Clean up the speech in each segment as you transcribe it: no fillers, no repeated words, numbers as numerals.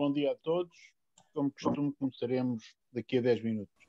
bom dia a todos. Como costume, começaremos daqui a 10 minutos.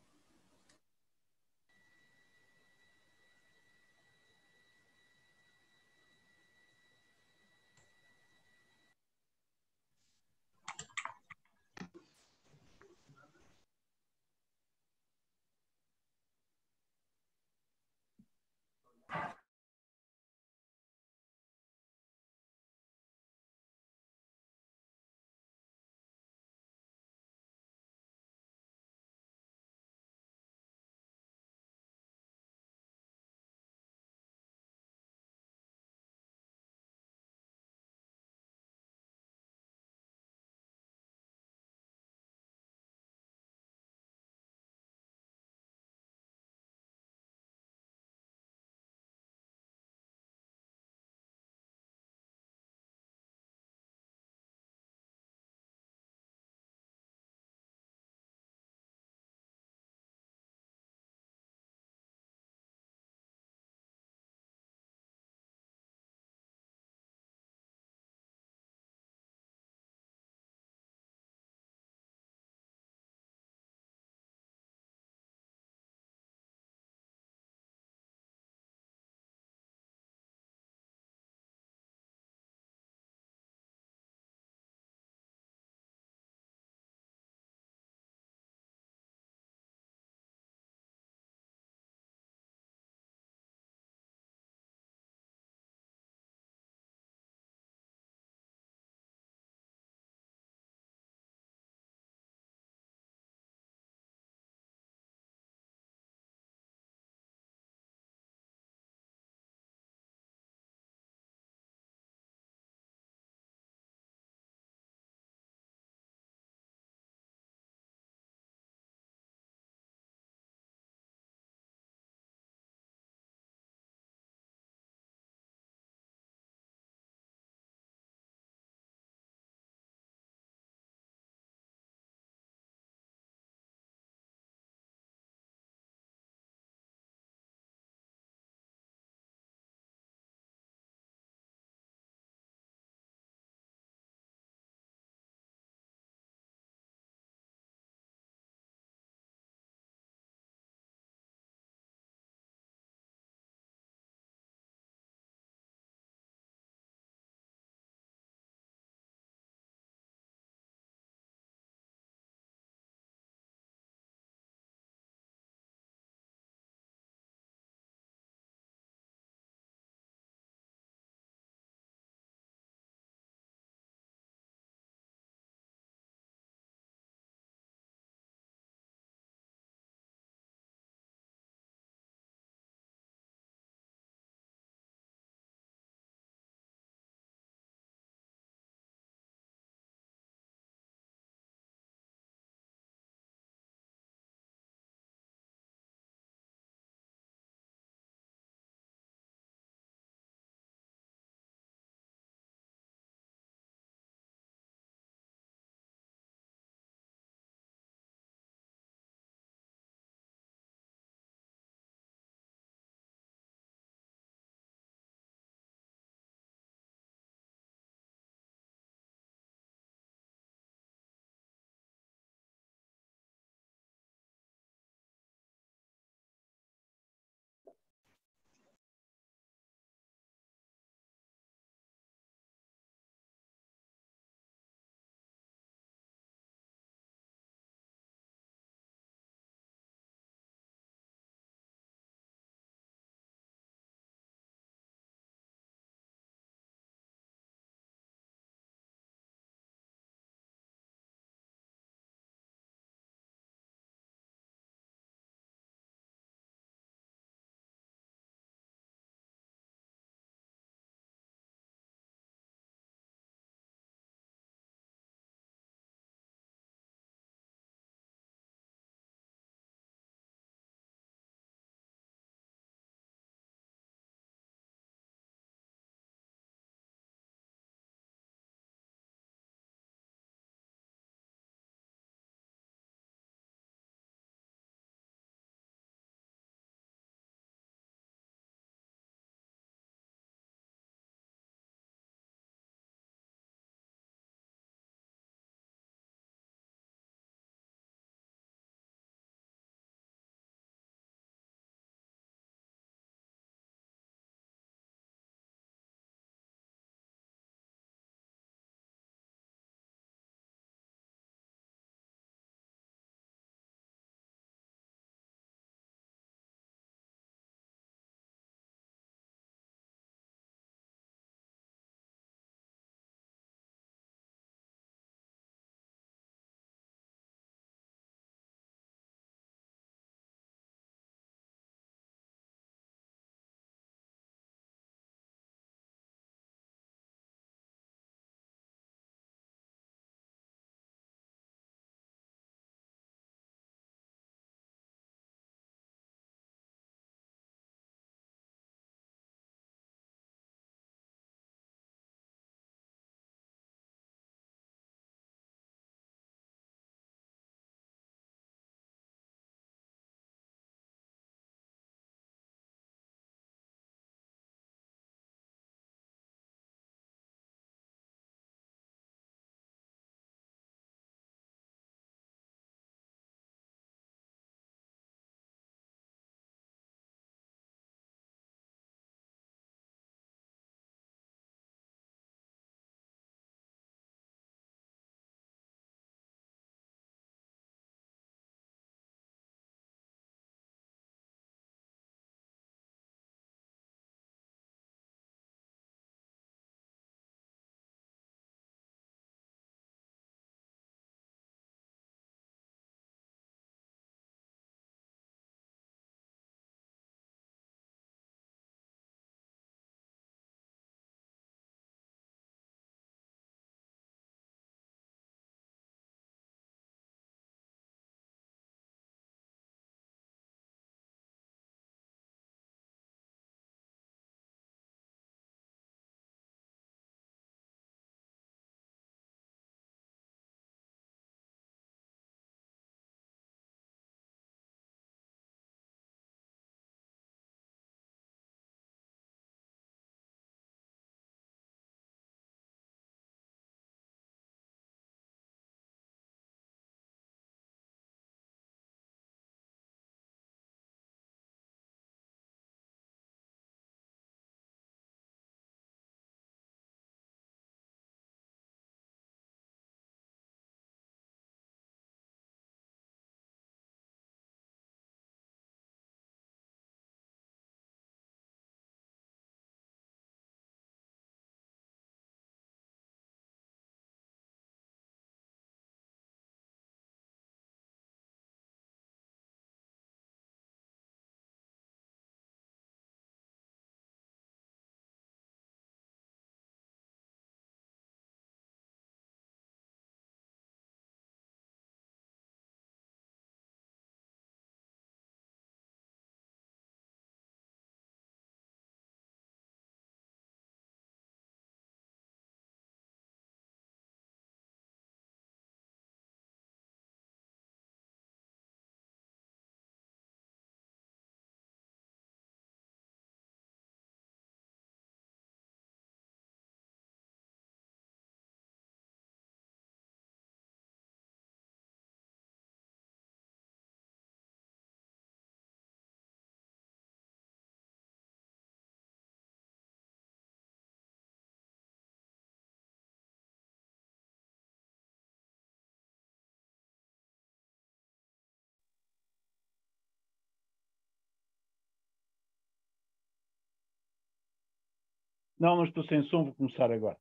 Não, não estou sem som, vou começar agora.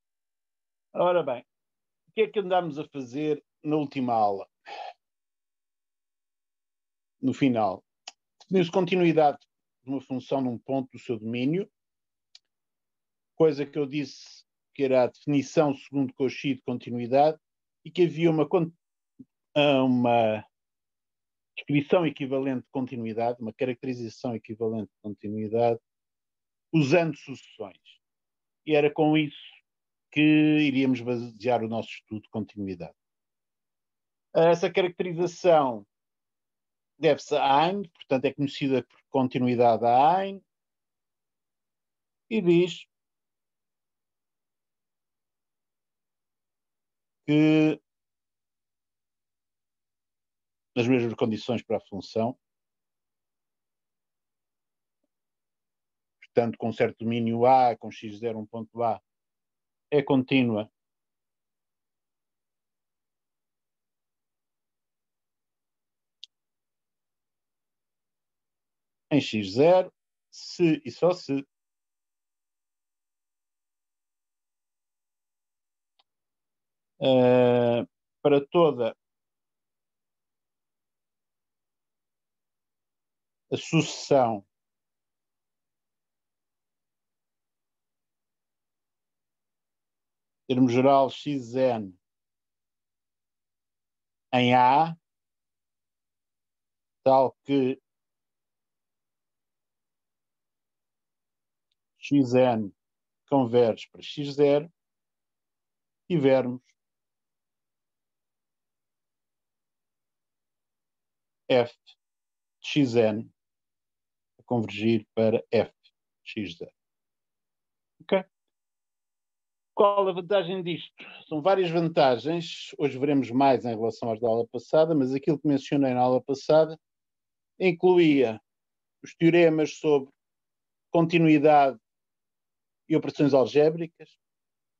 Ora bem, o que é que andámos a fazer na última aula? No final, definiu-se continuidade de uma função num ponto do seu domínio, coisa que eu disse que era a definição segundo Cauchy de continuidade, e que havia uma descrição equivalente de continuidade, uma caracterização equivalente de continuidade, usando sucessões. E era com isso que iríamos basear o nosso estudo de continuidade. Essa caracterização deve-se a Hein, portanto é conhecida por continuidade a Hein, e diz que nas mesmas condições para a função, portanto com certo domínio A, com x0 um ponto A, é contínua em x0, se e só se para toda a sucessão termo geral xn em A, tal que xn converge para x0, tivermos f de xn a convergir para f de x0. Ok? Qual a vantagem disto? São várias vantagens. Hoje veremos mais em relação às da aula passada, mas aquilo que mencionei na aula passada incluía os teoremas sobre continuidade e operações algébricas.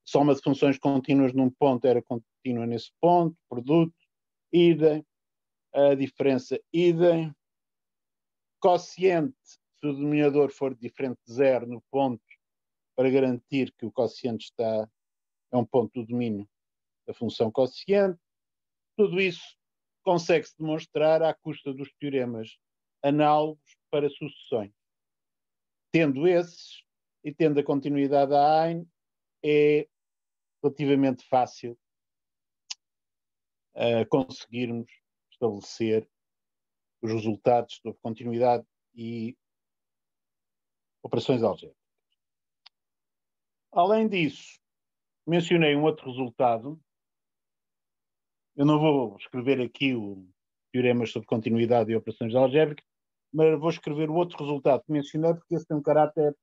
Soma de funções contínuas num ponto era contínua nesse ponto, produto, idem, a diferença idem, quociente, se o denominador for diferente de zero no ponto, para garantir que o quociente é um ponto do domínio da função quociente. Tudo isso consegue-se demonstrar à custa dos teoremas análogos para sucessões. Tendo esses e tendo a continuidade da Hein, é relativamente fácil conseguirmos estabelecer os resultados sobre continuidade e operações algébricas. Além disso, mencionei um outro resultado. Eu não vou escrever aqui o teoremas sobre continuidade e operações algébricas, mas vou escrever o outro resultado que mencionei, porque esse tem um caráter,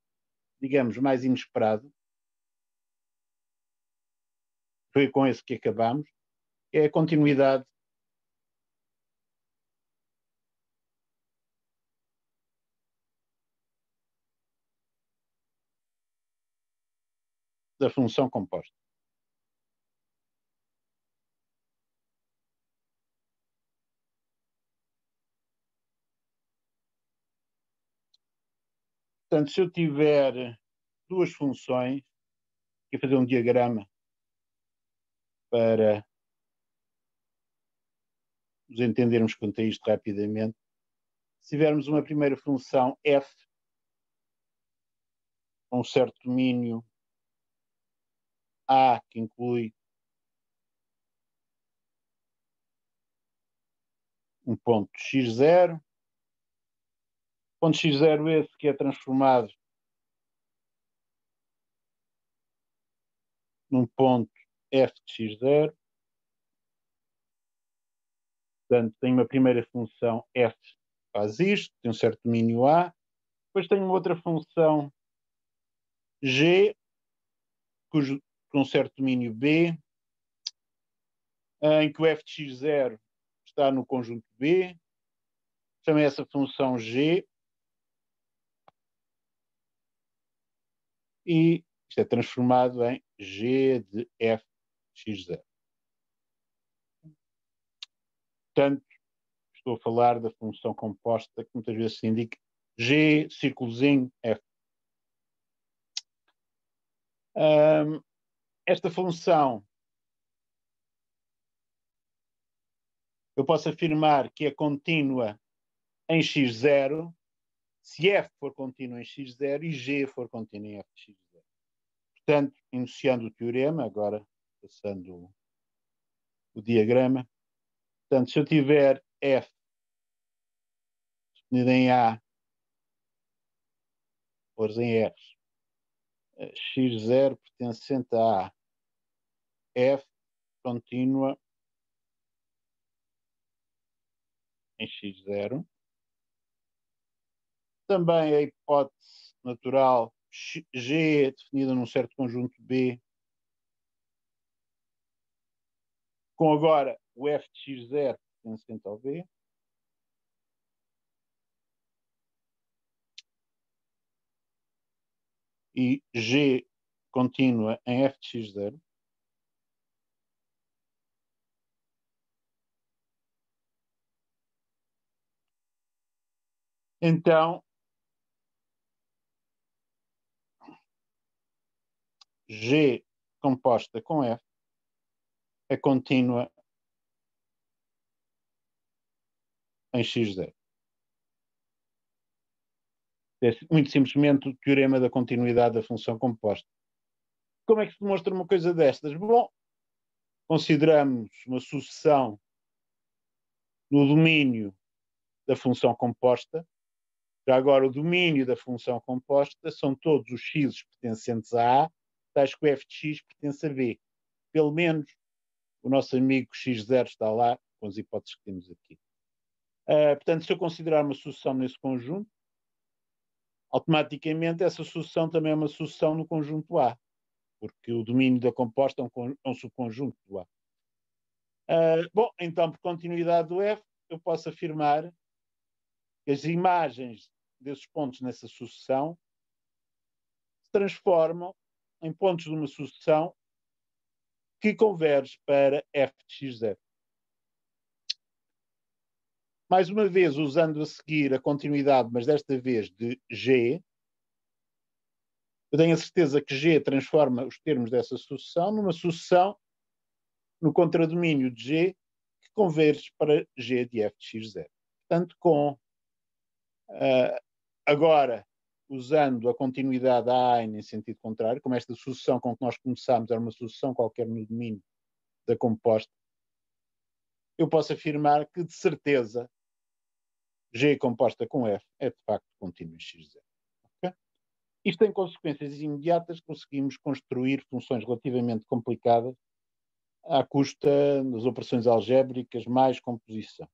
digamos, mais inesperado. Foi com esse que acabamos. É a continuidade da função composta. Portanto, se eu tiver duas funções, vou fazer um diagrama para nos entendermos quanto a isto rapidamente. Se tivermos uma primeira função f, com um certo domínio A, que inclui um ponto x0, ponto x0 esse que é transformado num ponto f de x0. Portanto, tenho uma primeira função f que faz isto, tem um certo domínio A. Depois tenho uma outra função g, com um certo domínio B, em que o f de x0 está no conjunto B. Chamo essa função g, e isto é transformado em g de f de x0. Portanto, estou a falar da função composta que muitas vezes se indica g, círculozinho, f. Esta função, eu posso afirmar que é contínua em x0, se f for contínuo em x0 e g for contínuo em f de x0. Portanto, enunciando o teorema, agora passando o diagrama, portanto, se eu tiver f definido em A, pôs em R, x0 pertencente a A, f contínua em x0. Também a hipótese natural G definida num certo conjunto B, com agora o f de x0 pertencente ao B. E G contínua em f de x0. Então, G composta com F é contínua em x0. É muito simplesmente o teorema da continuidade da função composta. Como é que se demonstra uma coisa destas? Bom, consideramos uma sucessão no domínio da função composta. Já agora, o domínio da função composta são todos os x pertencentes a A, tais que o f de x pertence a B. Pelo menos o nosso amigo x0 está lá, com as hipóteses que temos aqui. Portanto, se eu considerar uma sucessão nesse conjunto, automaticamente essa sucessão também é uma sucessão no conjunto A, porque o domínio da composta é um subconjunto do A. Bom, então, por continuidade do F, eu posso afirmar que as imagens desses pontos nessa sucessão se transformam em pontos de uma sucessão que converge para f de x0. Mais uma vez, usando a seguir a continuidade, mas desta vez de G, eu tenho a certeza que G transforma os termos dessa sucessão numa sucessão no contradomínio de G que converge para G de f de x0. Portanto, agora, usando a continuidade A em sentido contrário, como esta sucessão com que nós começámos era uma sucessão qualquer no domínio da composta, eu posso afirmar que, de certeza, G composta com F é, de facto, contínua em x0. Okay? Isto tem consequências imediatas. Conseguimos construir funções relativamente complicadas à custa das operações algébricas mais composição.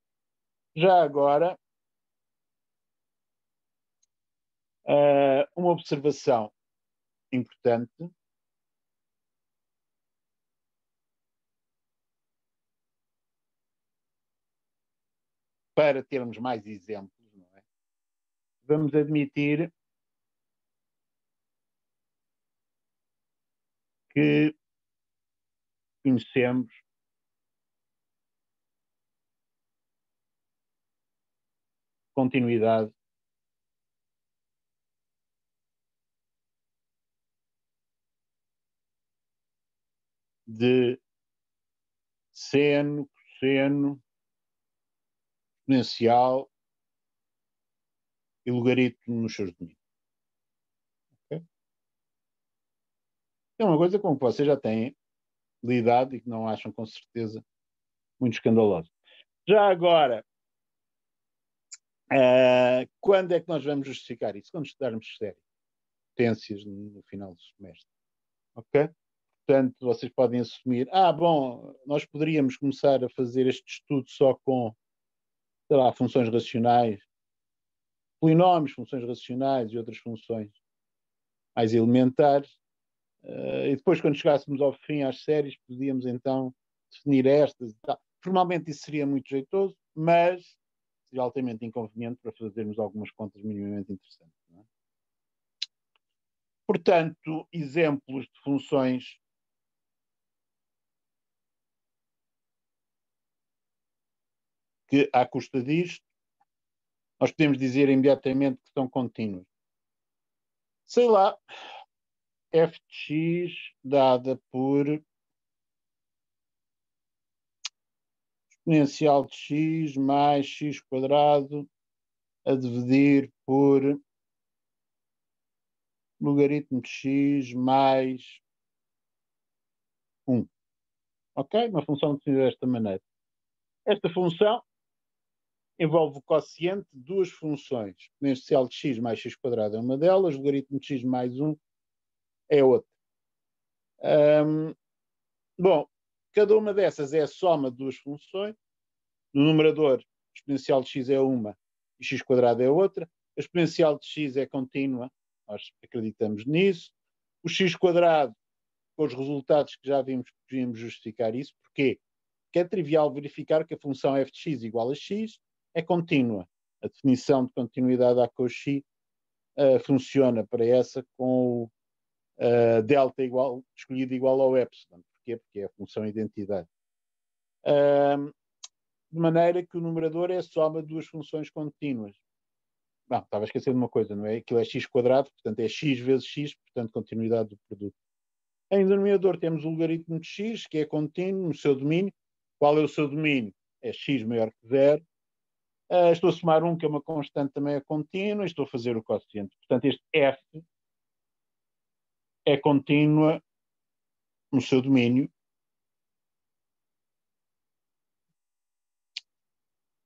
Já agora, uma observação importante. Para termos mais exemplos, não é? Vamos admitir que conhecemos continuidade de seno, cosseno, exponencial e logaritmo nos seus domínios. Okay? É uma coisa com que vocês já têm lidado e que não acham com certeza muito escandalosa. Já agora, quando é que nós vamos justificar isso? Quando estudarmos sério, potências no final do semestre. Ok? Portanto, vocês podem assumir, bom, nós poderíamos começar a fazer este estudo só com, sei lá, funções racionais, polinómios, funções racionais e outras funções mais elementares. E depois, quando chegássemos ao fim, às séries, podíamos então definir estas e tal. Formalmente isso seria muito jeitoso, mas seria altamente inconveniente para fazermos algumas contas minimamente interessantes. Não é? Portanto, exemplos de funções que, à custa disto, nós podemos dizer imediatamente que são contínuas. Sei lá, f de x dada por exponencial de x mais x quadrado a dividir por logaritmo de x mais 1. Ok? Uma função definida desta maneira. Esta função envolve o quociente de duas funções. Exponencial de x mais x quadrado é uma delas, logaritmo de x mais 1 é outra. Bom, cada uma dessas é a soma de duas funções. No numerador, exponencial de x é uma e x quadrado é outra. A exponencial de x é contínua, nós acreditamos nisso. O x quadrado, com os resultados que já vimos, podíamos justificar isso. Porquê? Porque é trivial verificar que a função f de x igual a x é contínua. A definição de continuidade a Cauchy funciona para essa com o delta escolhido igual ao epsilon. Porquê? Porque é a função identidade. De maneira que o numerador é a soma de duas funções contínuas. Não, estava a esquecer de uma coisa, não é? Aquilo é x quadrado, portanto é x vezes x, portanto continuidade do produto. Em denominador temos o logaritmo de x, que é contínuo no seu domínio. Qual é o seu domínio? É x maior que 0. Estou a somar 1, que é uma constante também é contínua, e estou a fazer o quociente. Portanto, este f é contínua no seu domínio,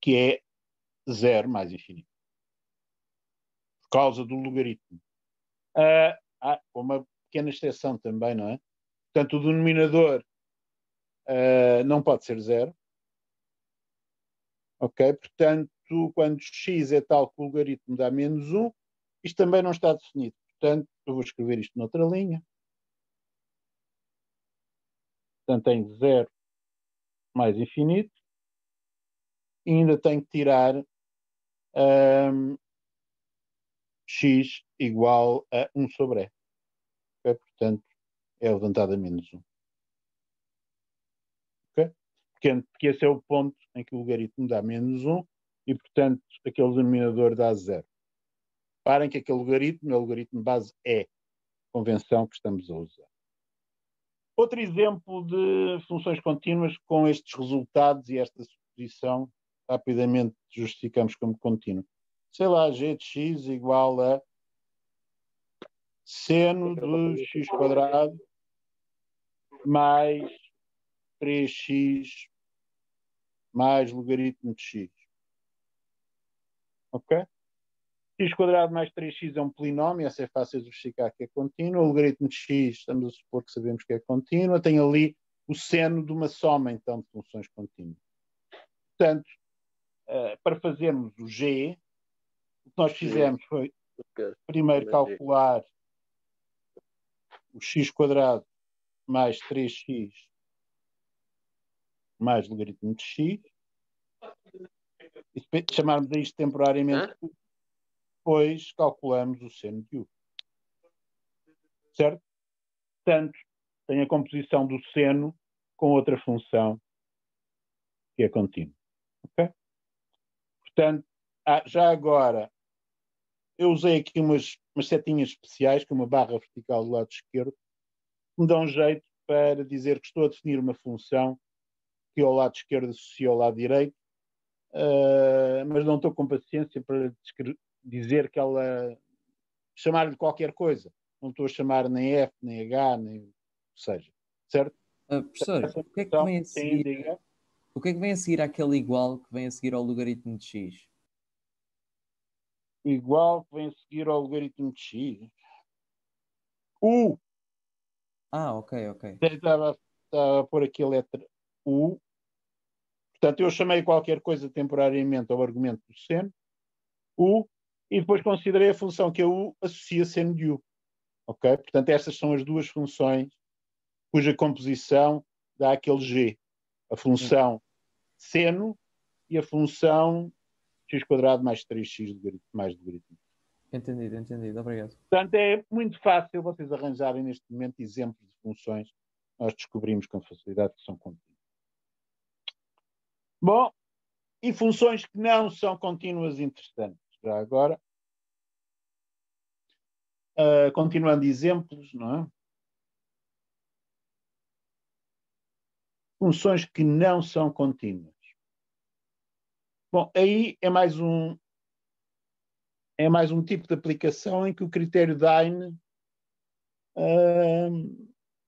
que é 0 mais infinito. Por causa do logaritmo. Uma pequena exceção também, não é? Portanto, o denominador não pode ser 0. Ok? Portanto, quando x é tal que o logaritmo dá menos 1, isto também não está definido. Portanto, eu vou escrever isto noutra linha. Portanto, tenho 0 mais infinito. E ainda tenho que tirar x igual a 1 sobre e. Okay? Portanto, é levantado a menos 1. Okay? Porque esse é o ponto em que o logaritmo dá menos 1 e, portanto, aquele denominador dá 0. Reparem que aquele logaritmo é o logaritmo base E, convenção que estamos a usar. Outro exemplo de funções contínuas com estes resultados e esta suposição, rapidamente justificamos como contínuo. Sei lá, g de x igual a seno de x quadrado mais 3x mais logaritmo de x. Ok? X quadrado mais 3x é um polinómio, essa é fácil de justificar que é contínuo. O logaritmo de x, estamos a supor que sabemos que é contínua. Tem ali o seno de uma soma, então, de funções contínuas. Portanto, para fazermos o g, o que nós fizemos foi primeiro calcular o x quadrado mais 3x mais logaritmo de x. E se chamarmos a isto temporariamente, depois calculamos o seno de u. Certo? Portanto, tem a composição do seno com outra função que é contínua. Ok? Portanto, já agora, eu usei aqui umas setinhas especiais, com uma barra vertical do lado esquerdo, que me dão jeito para dizer que estou a definir uma função que ao lado esquerdo associa ao lado direito, mas não estou com paciência para dizer que ela... chamar-lhe qualquer coisa. Não estou a chamar nem F, nem H, nem o que seja. Certo? Professor, o que é que vem a seguir? Sim, o que é que vem a seguir àquele igual que vem a seguir ao logaritmo de x? Igual que vem a seguir ao logaritmo de x. U. Ok. Estava a pôr aqui a letra U. Portanto, eu chamei qualquer coisa temporariamente ao argumento do seno, U, e depois considerei a função que a U associa seno de U. Ok? Portanto, estas são as duas funções cuja composição dá aquele G. A função seno e a função x quadrado mais 3x mais logaritmo. Entendido. Obrigado. Portanto, é muito fácil vocês arranjarem neste momento exemplos de funções que nós descobrimos com facilidade que são contínuas. Bom, e funções que não são contínuas interessantes. Já agora, continuando exemplos, não é? funções que não são contínuas. Bom, aí é mais um tipo de aplicação em que o critério Dine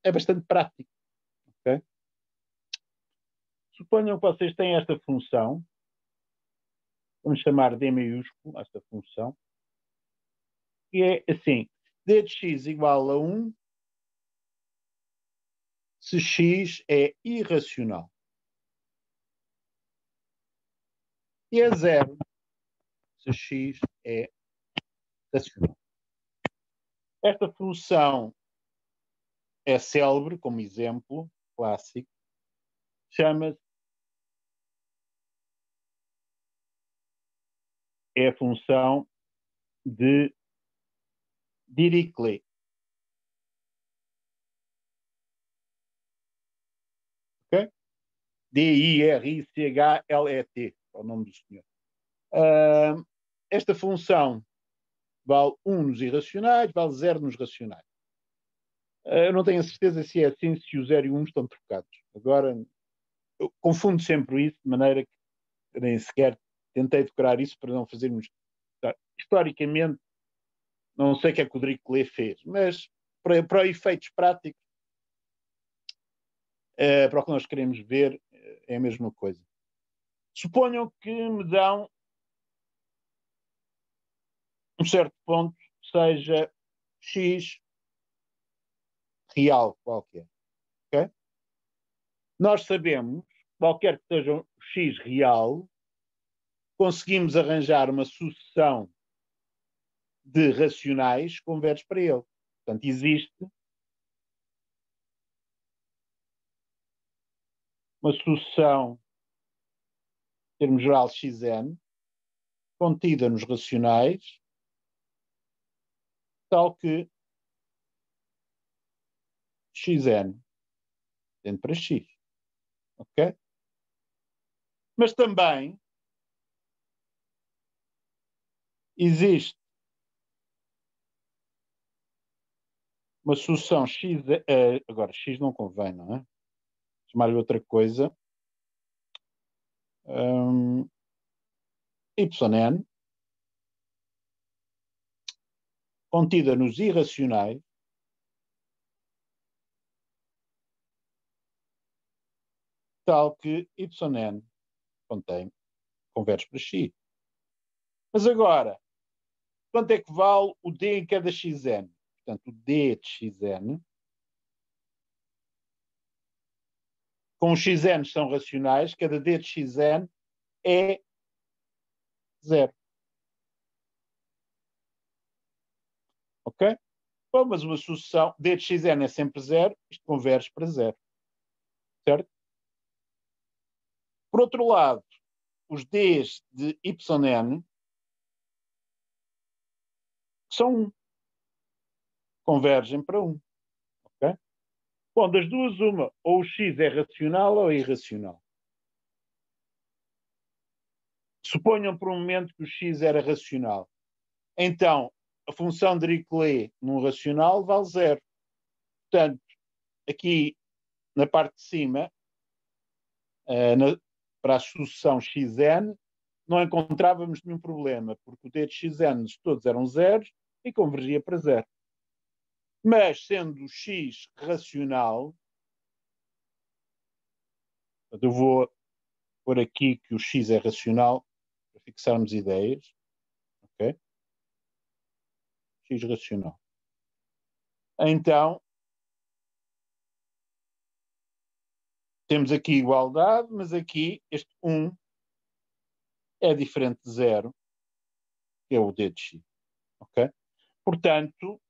é bastante prático. Okay? Suponham que vocês têm esta função, vamos chamar D maiúsculo, esta função, que é assim, d de x igual a 1 se x é irracional. E a 0 se x é racional. Esta função é célebre, como exemplo clássico, chama-se é a função de Dirichlet. Ok? D-I-R-I-C-H-L-E-T, é o nome do senhor. Esta função vale 1 nos irracionais, vale 0 nos racionais. Eu não tenho a certeza se é assim, se o 0 e o 1 estão trocados. Agora, eu confundo sempre isso, de maneira que nem sequer tentei decorar isso para não fazermos... Historicamente, não sei o que é que o Dirichlet fez, mas para efeitos práticos, para o que nós queremos ver, é a mesma coisa. Suponham que me dão um certo ponto, seja x real qualquer. Okay? Nós sabemos, qualquer que seja um x real, conseguimos arranjar uma sucessão de racionais converges para ele. Portanto, existe uma sucessão, em termos geral, xn, contida nos racionais, tal que xn tende para x. Ok? Mas também existe uma sucessão x... agora, x não convém, não é? Chamar-lhe outra coisa. Yn contida nos irracionais, tal que yn converge para x. Mas agora, quanto é que vale o d em cada xn? Portanto, o d de xn, com os xn são racionais, cada d de xn é 0. Ok? Bom, mas uma sucessão, d de xn é sempre 0, isto converge para 0. Certo? Por outro lado, os d's de yn são 1. Convergem para 1. Ok? Bom, das duas, uma, ou o x é racional ou é irracional. Suponham por um momento que o x era racional. Então, a função de Dirichlet num racional vale 0. Portanto, aqui na parte de cima, para a sucessão xn, não encontrávamos nenhum problema, porque o d de xn todos eram zeros e convergia para 0. Mas, sendo x racional, eu vou pôr aqui que o x é racional, para fixarmos ideias. Ok? X racional. Então, temos aqui igualdade, mas aqui este 1 é diferente de 0, que é o d de x. Ok? Portanto,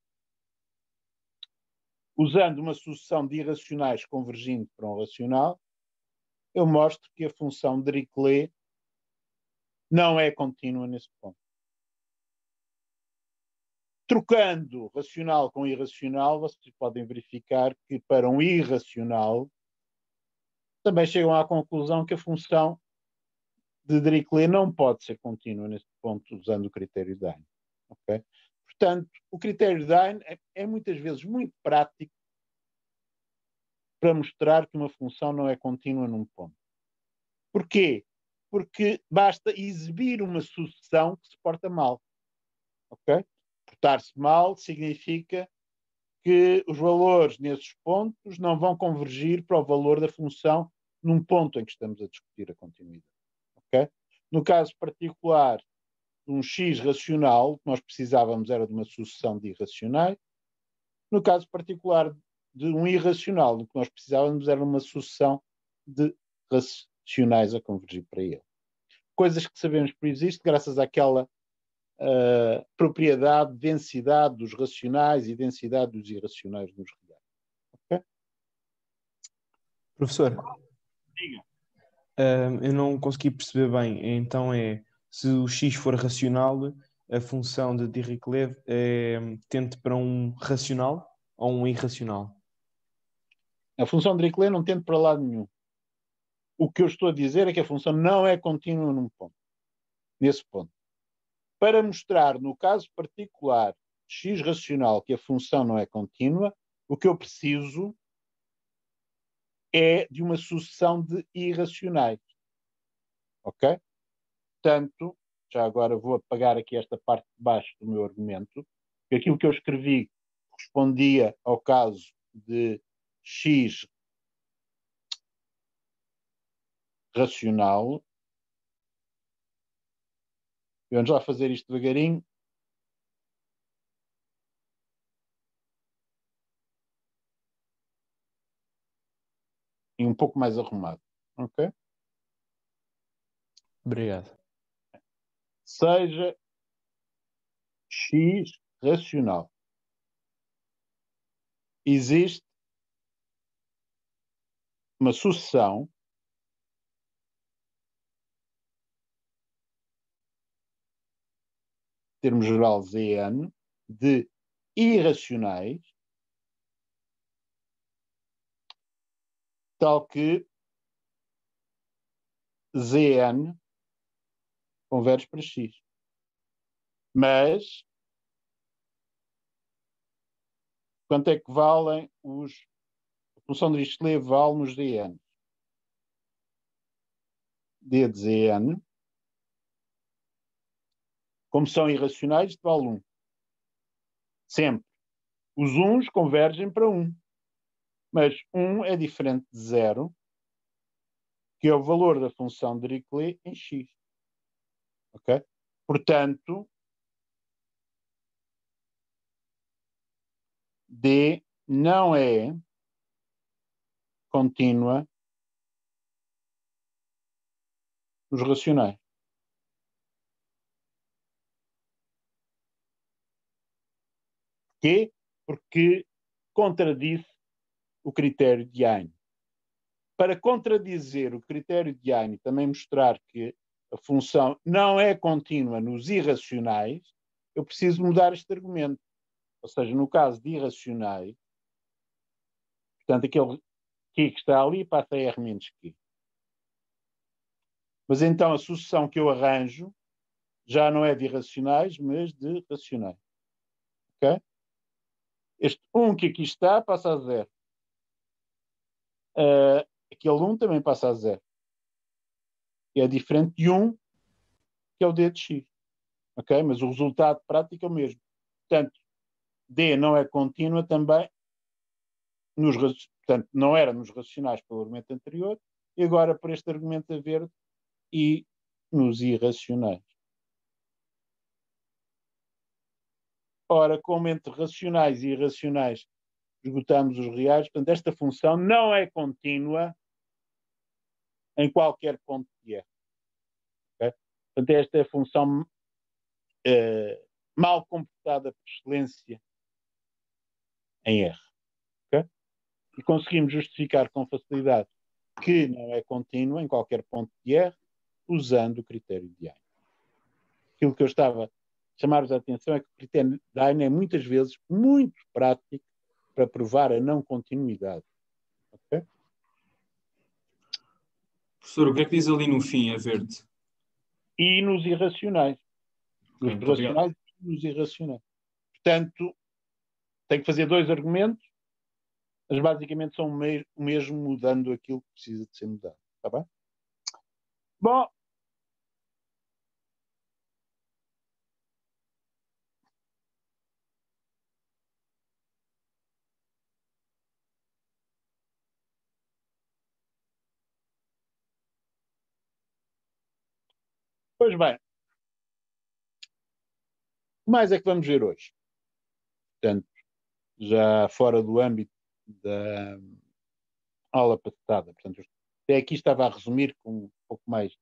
usando uma sucessão de irracionais convergindo para um racional, eu mostro que a função de Dirichlet não é contínua nesse ponto. Trocando racional com irracional, vocês podem verificar que para um irracional também chegam à conclusão que a função de Dirichlet não pode ser contínua nesse ponto usando o critério Dine. Okay? Portanto, o critério Dine é muitas vezes muito prático para mostrar que uma função não é contínua num ponto. Porquê? Porque basta exibir uma sucessão que se porta mal. Ok? Portar-se mal significa que os valores nesses pontos não vão convergir para o valor da função num ponto em que estamos a discutir a continuidade. Okay? No caso particular de um x racional, o que nós precisávamos era de uma sucessão de irracionais. No caso particular de um irracional, o que nós precisávamos era uma sucessão de racionais a convergir para ele. Coisas que sabemos que existem graças àquela propriedade, densidade dos racionais e densidade dos irracionais nos reais. Okay? Professor, diga. Eu não consegui perceber bem. Então se o x for racional, a função de Dirichlet tende para um racional ou um irracional? A função de Dirichlet não tende para lado nenhum. O que eu estou a dizer é que a função não é contínua num ponto. Nesse ponto. Para mostrar, no caso particular x racional, que a função não é contínua, o que eu preciso é de uma sucessão de irracionais. Ok? Portanto, já agora vou apagar aqui esta parte de baixo do meu argumento, que aquilo que eu escrevi correspondia ao caso de x racional. Vamos lá fazer isto devagarinho. E um pouco mais arrumado. Ok? Obrigado. Seja x racional. Existe uma sucessão termo geral Zn de irracionais tal que Zn converge para x. Mas quanto é que valem a função de Dirichlet vale nos Dn? D de Zn, como são irracionais, vale 1. Sempre. Os 1s convergem para 1. Mas 1 é diferente de 0, que é o valor da função de Dirichlet em x. Ok? Portanto, D não é contínua nos racionais. Porquê? Porque contradiz o critério de Heine. Para contradizer o critério de Heine e também mostrar que a função não é contínua nos irracionais, eu preciso mudar este argumento. Ou seja, no caso de irracionais, portanto, aquele Q que está ali passa a R menos Q. Mas então a sucessão que eu arranjo já não é de irracionais, mas de racionais. Ok? Este 1 que aqui está passa a 0. Aquele 1 também passa a 0. E é diferente de 1, que é o D de x. Ok? Mas o resultado prático é o mesmo. Portanto, D não é contínua também, portanto, não era nos racionais pelo argumento anterior, e agora por este argumento a verde e nos irracionais. Ora, como entre racionais e irracionais esgotamos os reais, portanto, esta função não é contínua em qualquer ponto de R. Okay? Portanto, esta é a função mal comportada por excelência em R. Okay? E conseguimos justificar com facilidade que não é contínua em qualquer ponto de R usando o critério de Heine. Aquilo que eu estava a chamar-vos a atenção é que o critério de Heine é muitas vezes muito prático para provar a não continuidade. Okay? Professor, o que é que diz ali no fim, a verde? E nos irracionais. Nos racionais e nos irracionais. Portanto, tem que fazer dois argumentos. Mas basicamente são o mesmo mudando aquilo que precisa de ser mudado. Está bem? Bom. Pois bem. O que mais é que vamos ver hoje? Portanto, já fora do âmbito da aula passada. Portanto, até aqui estava a resumir com um pouco mais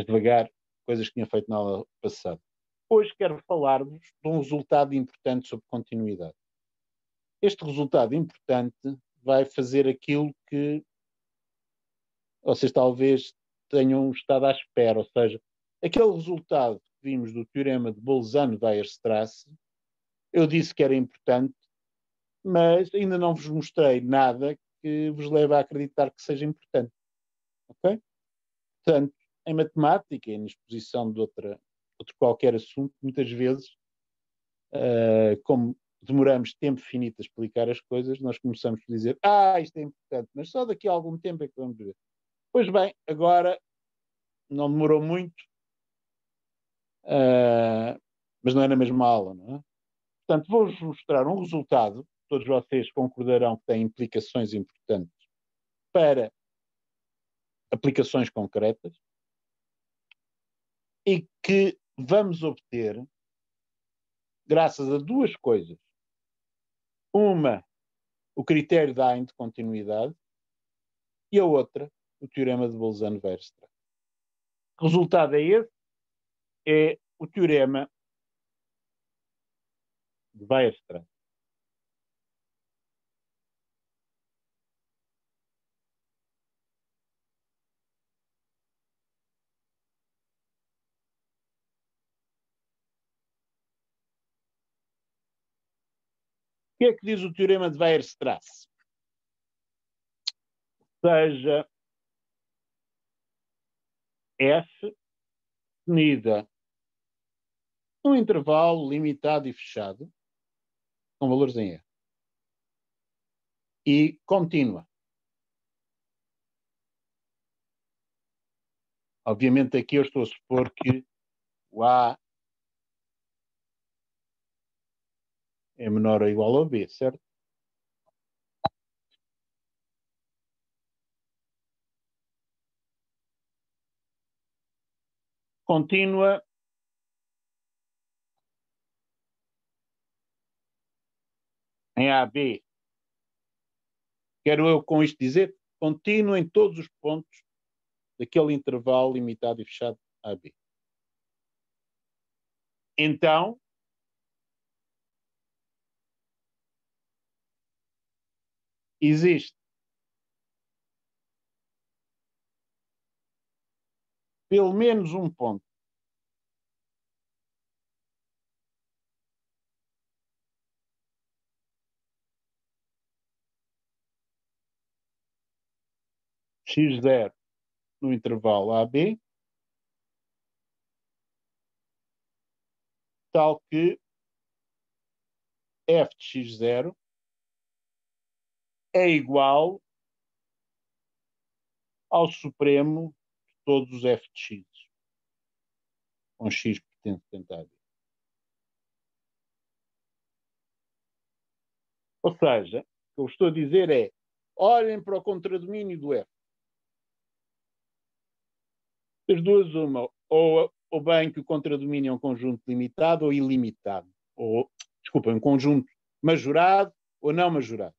devagar coisas que tinha feito na aula passada. Hoje quero falar-vos de um resultado importante sobre continuidade. Este resultado importante vai fazer aquilo que vocês talvez tenham estado à espera, ou seja, aquele resultado que vimos do teorema de Bolzano-Weierstrass, eu disse que era importante, mas ainda não vos mostrei nada que vos leve a acreditar que seja importante. Ok? Portanto, em matemática e na exposição de outro qualquer assunto, muitas vezes, como demoramos tempo finito a explicar as coisas, nós começamos a dizer, isto é importante, mas só daqui a algum tempo é que vamos ver. Pois bem, agora não demorou muito, mas não é na mesma aula, não é? Portanto, vou-vos mostrar um resultado, todos vocês concordarão que tem implicações importantes para aplicações concretas e que vamos obter graças a duas coisas. Uma, o critério da AIN de continuidade, e a outra, o teorema de Bolzano-Weierstrass. O resultado é esse, é o teorema de Weierstrass. O que é que diz o teorema de Weierstrass? Seja F definida num intervalo limitado e fechado, com valores em E, e contínua. Obviamente aqui eu estou a supor que o A é menor ou igual ao B, certo? Contínua em AB. Quero eu com isto dizer contínua em todos os pontos daquele intervalo limitado e fechado AB. Então, existe pelo menos um ponto x0 no intervalo AB, tal que f de x0 é igual ao supremo de todos os f de x, com x pertencente a AB. Ou seja, o que eu estou a dizer é, olhem para o contradomínio do f. Das duas, uma, ou bem que o contradomínio é um conjunto limitado ou ilimitado, ou, desculpa, um conjunto majorado ou não majorado.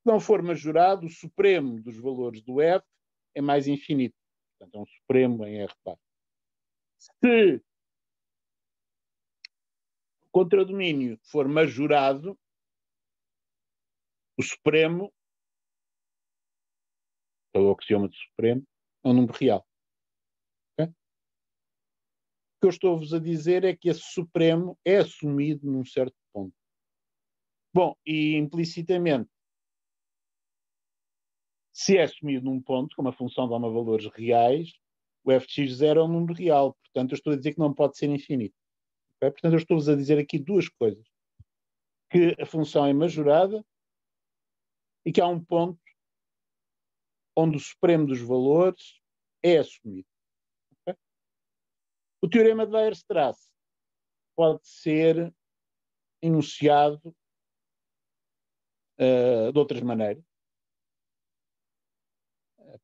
Se não for majorado, o supremo dos valores do f é mais infinito. Portanto, é um supremo em R par. Se o contradomínio for majorado, o supremo, é o axioma de supremo, é um número real. Okay? O que eu estou-vos a dizer é que esse supremo é assumido num certo ponto. Bom, e implicitamente, se é assumido num ponto, como a função dá-me valores reais, o f de x0 é um número real. Portanto, eu estou a dizer que não pode ser infinito. Okay? Portanto, eu estou-vos a dizer aqui duas coisas. Que a função é majorada e que há um ponto onde o supremo dos valores é assumido. Okay? O teorema de Weierstrass pode ser enunciado de outras maneiras.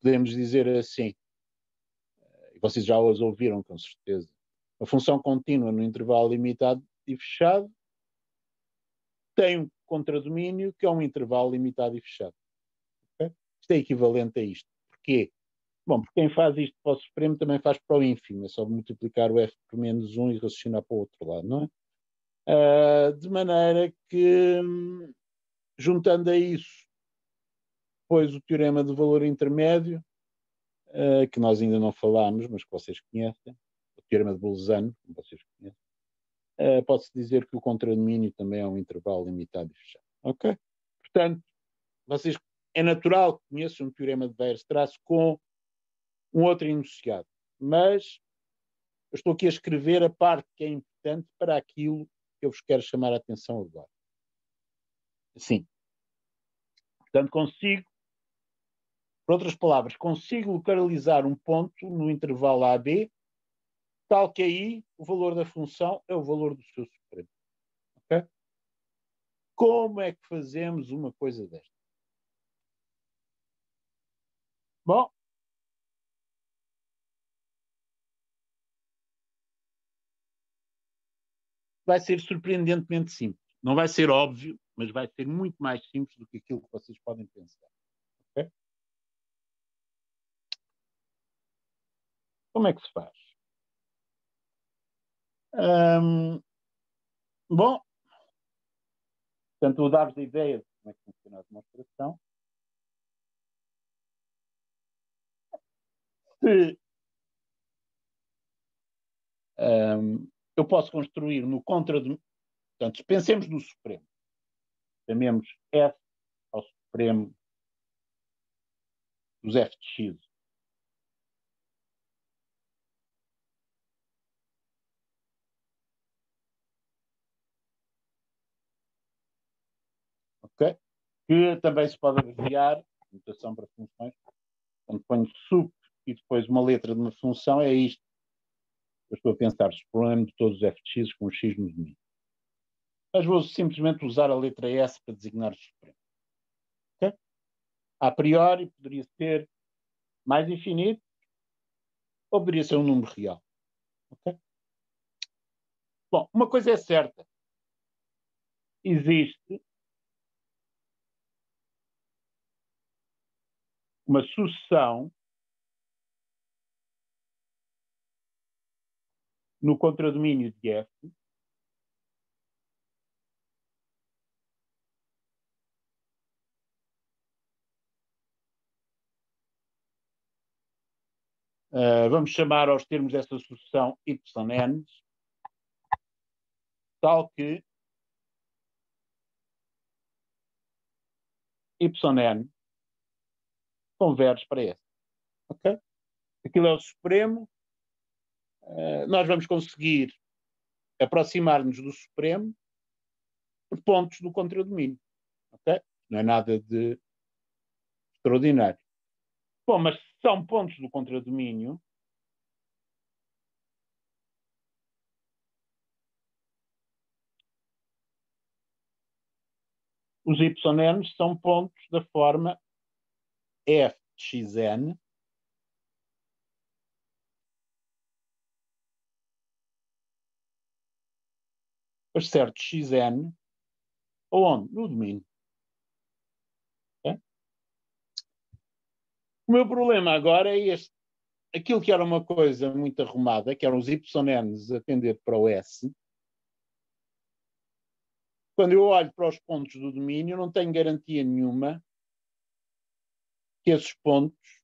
Podemos dizer assim, e vocês já os ouviram com certeza, a função contínua no intervalo limitado e fechado tem um contradomínio que é um intervalo limitado e fechado. Okay? Isto é equivalente a isto. Porquê? Bom, porque quem faz isto para o supremo também faz para o ínfimo. É só multiplicar o f por menos 1 e raciocinar para o outro lado, não é? De maneira que, juntando a isso, depois o teorema do valor intermédio, que nós ainda não falámos, mas que vocês conhecem, o teorema de Bolzano, como vocês conhecem, pode-se dizer que o contradomínio também é um intervalo limitado e fechado. Ok? Portanto, vocês, é natural que conheçam um teorema de Weierstrass com um outro enunciado, mas eu estou aqui a escrever a parte que é importante para aquilo que eu vos quero chamar a atenção agora. Sim. Portanto, consigo, por outras palavras, consigo localizar um ponto no intervalo AB, tal que aí o valor da função é o valor do seu supremo. Ok? Como é que fazemos uma coisa desta? Bom, vai ser surpreendentemente simples. Não vai ser óbvio, mas vai ser muito mais simples do que aquilo que vocês podem pensar. Okay? Como é que se faz? Bom, portanto, vou dar-vos a ideia de como é que funciona a demonstração. Se eu posso construir no contradomínio, portanto, pensemos no Supremo. Chamemos F ao Supremo dos F de X. Ok? Que também se pode abreviar, notação para funções, quando ponho sup e depois uma letra de uma função, é isto. Eu estou a pensar Supremo de todos os F de X com o X no domínio. Mas vou simplesmente usar a letra S para designar o Supremo. Okay? A priori poderia ser mais infinito ou poderia ser um número real. Okay? Bom, uma coisa é certa. Existe uma sucessão no contradomínio de F vamos chamar aos termos dessa sucessão YN, tal que YN converge para S. Okay? Aquilo é o Supremo. Nós vamos conseguir aproximar-nos do Supremo por pontos do contradomínio. Okay? Não é nada de extraordinário. Bom, mas se são pontos do contradomínio, os YN são pontos da forma F de XN para certo XN, onde? No domínio. Okay? O meu problema agora é este. Aquilo que era uma coisa muito arrumada, que eram os YNs a tender para o S, quando eu olho para os pontos do domínio, não tenho garantia nenhuma que esses pontos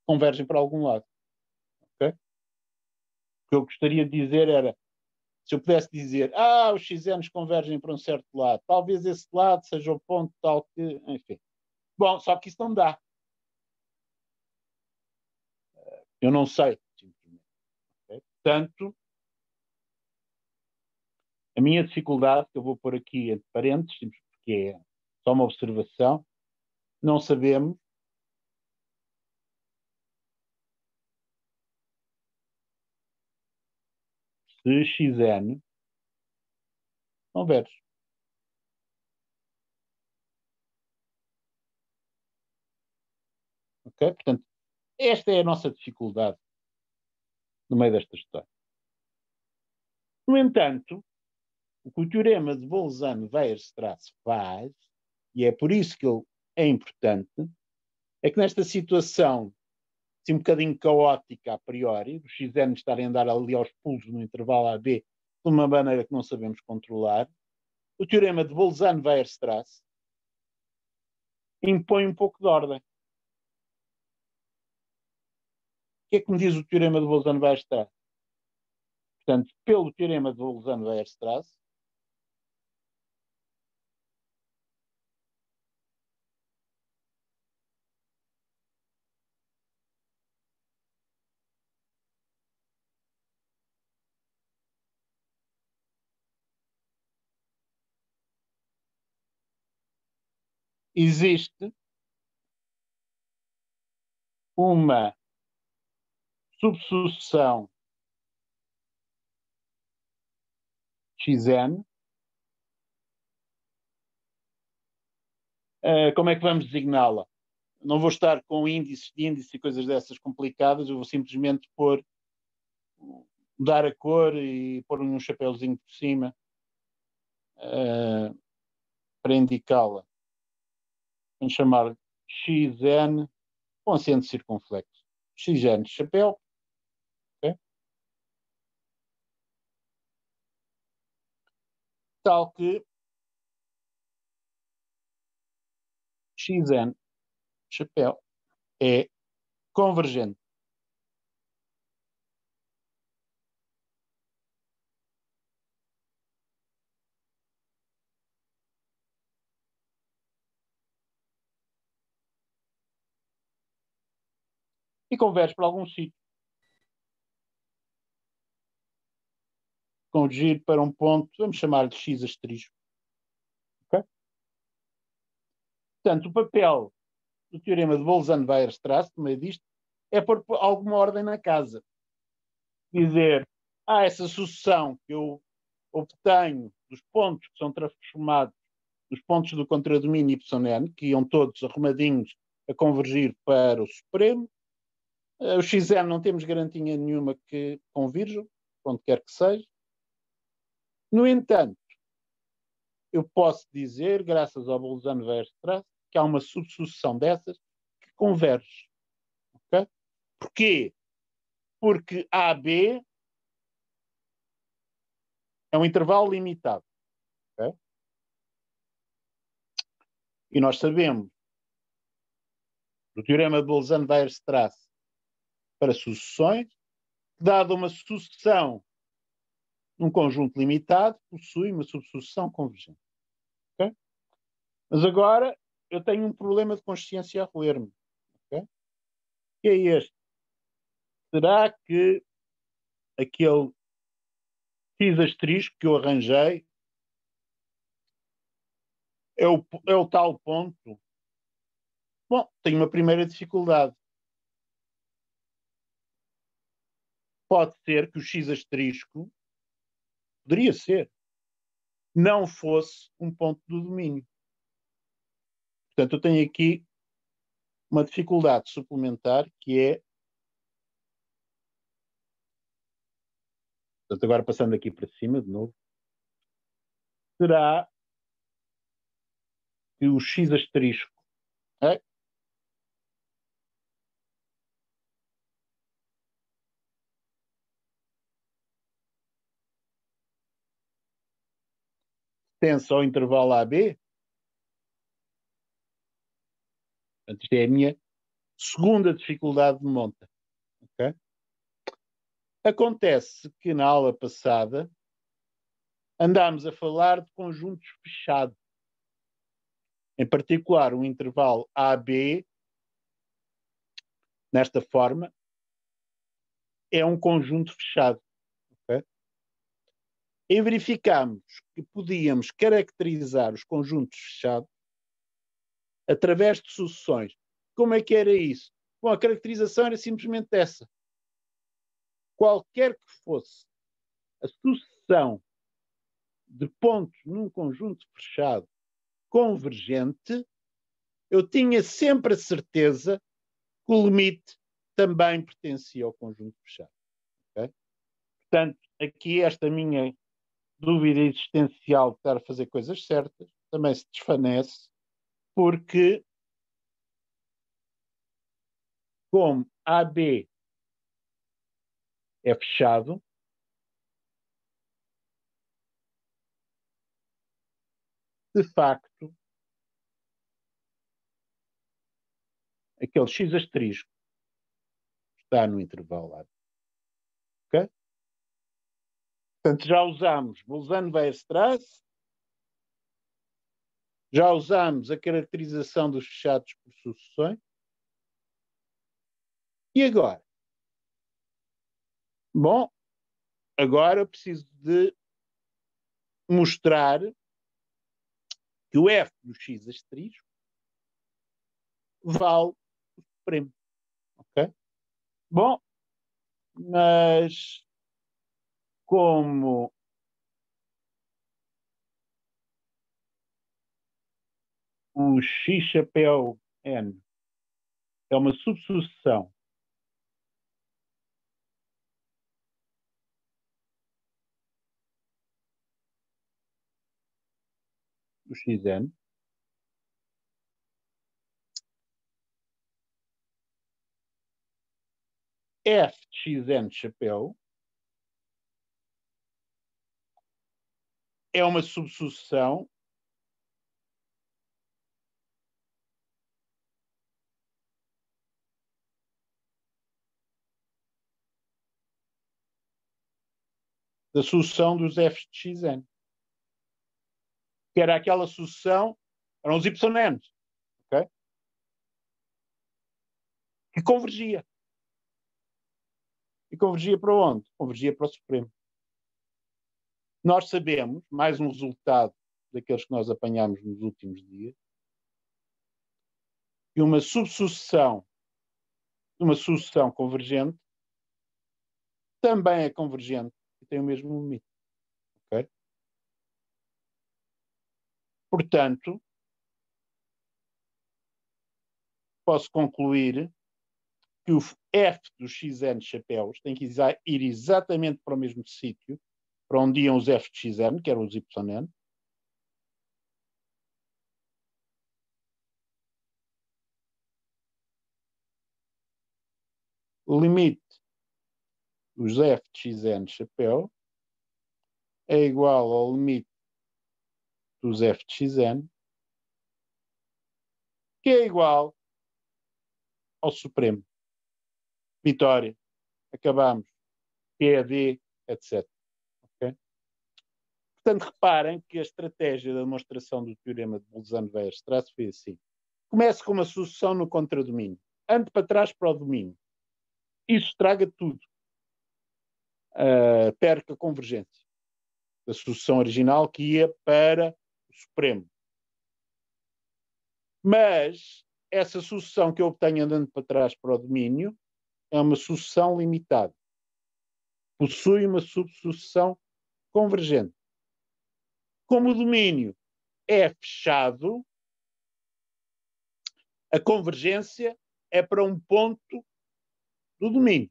convergem para algum lado. Okay? O que eu gostaria de dizer era, se eu pudesse dizer, os XNs convergem para um certo lado, talvez esse lado seja o ponto tal que, enfim. Bom, só que isso não dá. Eu não sei, simplesmente. Okay? Portanto, a minha dificuldade, que eu vou pôr aqui entre parênteses, porque é Só uma observação. Não sabemos se xn são versos. Ok? Portanto, esta é a nossa dificuldade no meio desta história. No entanto, o que o teorema de Bolzano-Weierstrass faz, e é por isso que ele é importante, é que nesta situação, assim, um bocadinho caótica a priori, dos xn estarem a andar ali aos pulos no intervalo AB de uma maneira que não sabemos controlar, o teorema de Bolzano-Weierstrass impõe um pouco de ordem. O que é que me diz o teorema de Bolzano-Weierstrass? Portanto, pelo teorema de Bolzano-Weierstrass, existe uma subsucessão xn. Como é que vamos designá-la? Não vou estar com índices de índice e coisas dessas complicadas, eu vou simplesmente dar a cor e pôr um chapéuzinho por cima para indicá-la. Vamos chamar xn com acento circunflexo. Xn, chapéu. Okay? Tal que xn, chapéu, é convergente. E converge para algum sítio. Convergir para um ponto, vamos chamar de x asterisco. Okay? Portanto, o papel do teorema de Bolzano-Weierstrass, no meio disto, é pôr alguma ordem na casa. Dizer, essa sucessão que eu obtenho dos pontos que são transformados dos pontos do contradomínio YN, que iam todos arrumadinhos a convergir para o Supremo. O XN não temos garantia nenhuma que convirjam, onde quer que seja. No entanto, eu posso dizer, graças ao Bolzano-Weierstrass, que há uma subsucessão dessas que converge. Okay? Porquê? Porque AB é um intervalo limitado. Okay? E nós sabemos do teorema de Bolzano-Weierstrass para sucessões, dada uma sucessão num conjunto limitado, possui uma subsucessão convergente. Okay? Mas agora eu tenho um problema de consciência a roer-me. Okay? Que é este. Será que aquele x asterisco que eu arranjei é o tal ponto? Bom, tenho uma primeira dificuldade. Pode ser que o x asterisco, poderia ser, não fosse um ponto do domínio. Portanto, eu tenho aqui uma dificuldade suplementar que é, portanto, agora passando aqui para cima de novo, será que o x asterisco pertence ao intervalo AB? Portanto, isto é a minha segunda dificuldade de monta. Okay? Acontece que na aula passada andámos a falar de conjuntos fechados. Em particular, um intervalo AB, nesta forma, é um conjunto fechado. Okay? E verificámos que podíamos caracterizar os conjuntos fechados através de sucessões. Como é que era isso? Bom, a caracterização era simplesmente essa. Qualquer que fosse a sucessão de pontos num conjunto fechado convergente, eu tinha sempre a certeza que o limite também pertencia ao conjunto fechado. Okay? Portanto, aqui esta minha dúvida existencial de estar a fazer coisas certas também se desvanece, porque como AB é fechado, de facto, aquele X asterisco está no intervalo A. Ok? Portanto, já usamos Bolzano-Weierstrass, já usamos a caracterização dos fechados por sucessões. E agora? Bom, agora eu preciso de mostrar que o F do X asterisco vale o supremo. Ok? Bom, mas como o X chapéu N é uma subsucessão do Xn, F de Xn chapéu é uma subsucessão da sucessão dos F de Xn. Que era aquela sucessão, eram os YN, ok? Que convergia. E convergia para onde? Convergia para o Supremo. Nós sabemos, mais um resultado daqueles que nós apanhámos nos últimos dias, que uma subsucessão de uma sucessão convergente também é convergente e tem o mesmo limite. Okay? Portanto, posso concluir que o F dos Xn chapéus tem que ir exatamente para o mesmo sítio para onde iam os F de Xn, que eram os Yn, o limite dos F de Xn chapéu é igual ao limite dos F de Xn, que é igual ao Supremo. Vitória. Acabamos. PED, etc. Okay? Portanto, reparem que a estratégia da demonstração do teorema de Bolzano-Weierstrass foi assim. Comece com uma sucessão no contradomínio. Ande para trás para o domínio. Isso estraga tudo. Perca a convergência da sucessão original que ia para o Supremo. Mas essa sucessão que eu obtenho andando para trás para o domínio é uma sucessão limitada. Possui uma subsucessão convergente. Como o domínio é fechado, a convergência é para um ponto do domínio.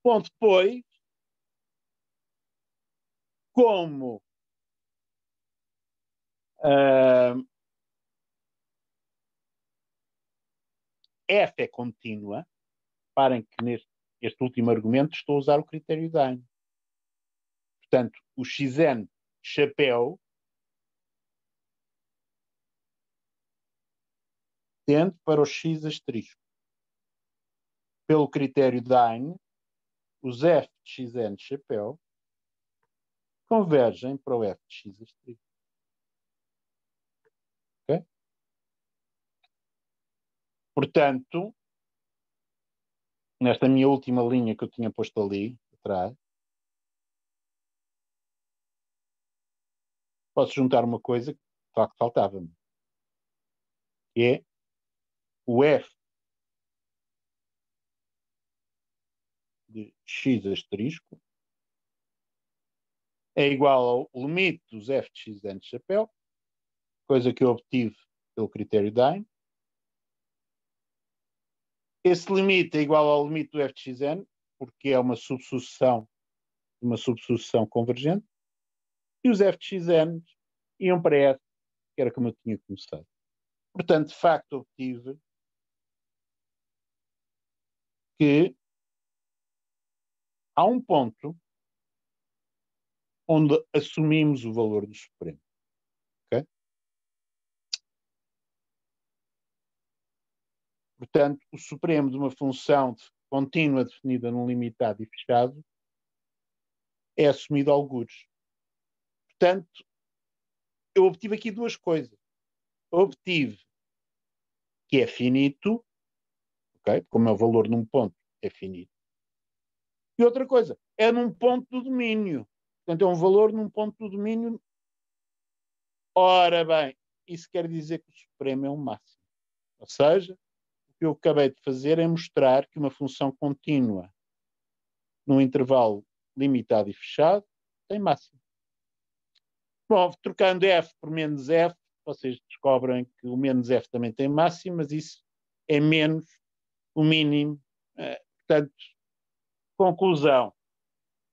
Ponto depois, como F é contínua, reparem que neste último argumento estou a usar o critério de Hein. Portanto, o Xn chapéu tende para o X asterisco. Pelo critério de Hein, os F de Xn chapéu convergem para o F de X asterisco. Okay? Portanto, nesta minha última linha que eu tinha posto ali atrás, posso juntar uma coisa que de facto faltava-me. que é o f de x asterisco é igual ao limite dos f de xn de chapéu, coisa que eu obtive pelo critério Dine. Esse limite é igual ao limite do f de xn, porque é uma subsucessão convergente, e os f de xn iam para S, que era como eu tinha começado. Portanto, de facto, obtive que há um ponto onde assumimos o valor do supremo. Okay? Portanto, o supremo de uma função contínua definida num limitado e fechado é assumido algures. Portanto, eu obtive aqui duas coisas. Obtive que é finito, okay? Como é o valor num ponto, é finito. E outra coisa, é num ponto do domínio. Portanto, é um valor num ponto do domínio. Ora bem, isso quer dizer que o supremo é um máximo. Ou seja, o que eu acabei de fazer é mostrar que uma função contínua num intervalo limitado e fechado tem máximo. Bom, trocando f por menos f, vocês descobrem que o menos f também tem máximo, mas isso é menos o mínimo. Portanto, conclusão,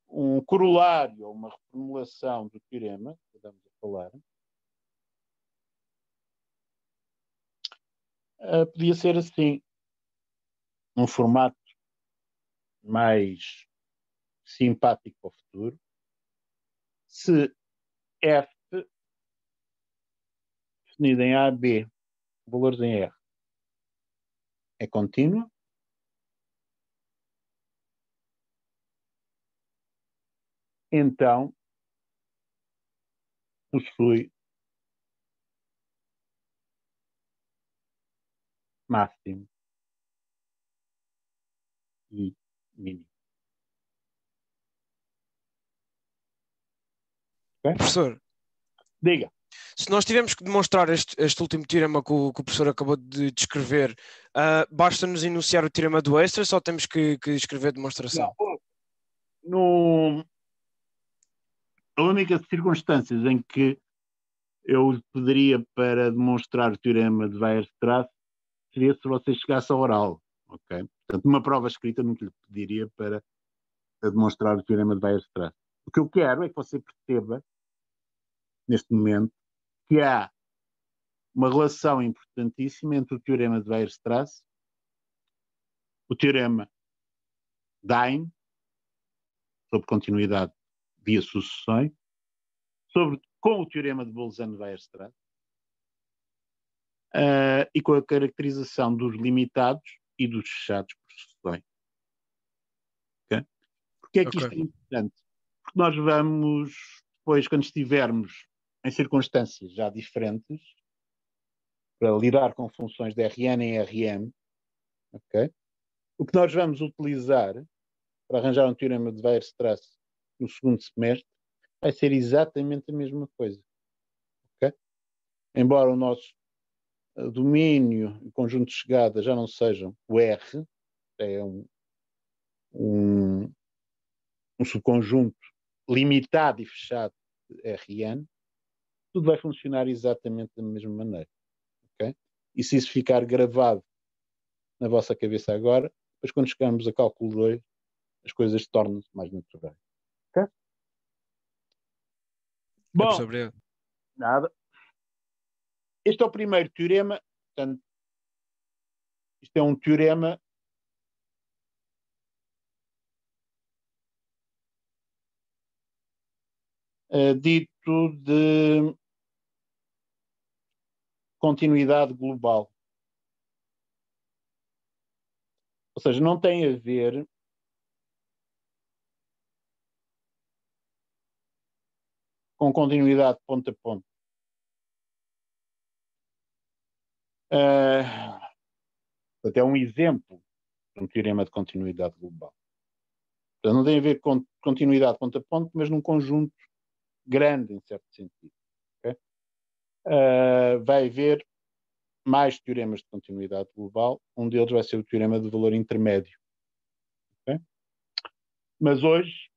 um corolário ou uma reformulação do teorema, que estamos a falar, podia ser assim, num formato mais simpático para o futuro. Se f definido em A, B, valores em R, é contínua, então possui máximo e mínimo. Okay? Professor, diga. Se nós tivermos que demonstrar este último teorema que o professor acabou de descrever, basta-nos enunciar o teorema do Oestrel ou temos que escrever a demonstração? Não. A única circunstância em que eu pediria para demonstrar o teorema de Weierstrass seria se você chegasse ao oral. Okay? Portanto, numa prova escrita nunca lhe pediria para demonstrar o teorema de Weierstrass. O que eu quero é que você perceba, neste momento, que há uma relação importantíssima entre o teorema de Weierstrass, o teorema Dine, sobre continuidade via sucessões, com o teorema de Bolzano-Weierstrass, e com a caracterização dos limitados e dos fechados por sucessões. Okay? Porque é que isto é importante? Porque nós vamos, depois, quando estivermos em circunstâncias já diferentes, para lidar com funções de Rn em Rm, okay? O que nós vamos utilizar para arranjar um teorema de Weierstrass no segundo semestre vai ser exatamente a mesma coisa. Okay? Embora o nosso domínio e conjunto de chegada já não sejam o R, é um subconjunto limitado e fechado de Rn, tudo vai funcionar exatamente da mesma maneira. Okay? E se isso ficar gravado na vossa cabeça agora, depois quando chegarmos a cálculo 2, as coisas tornam-se mais naturais. Okay? Bom, nada. Este é o primeiro teorema. Portanto, isto é um teorema dito de continuidade global. Ou seja, não tem a ver com continuidade ponto a ponto. Até um exemplo de um teorema de continuidade global. Portanto, não tem a ver com continuidade ponto a ponto, mas num conjunto grande, em certo sentido. Okay? Vai haver mais teoremas de continuidade global. Um deles vai ser o teorema do valor intermédio. Okay? Mas hoje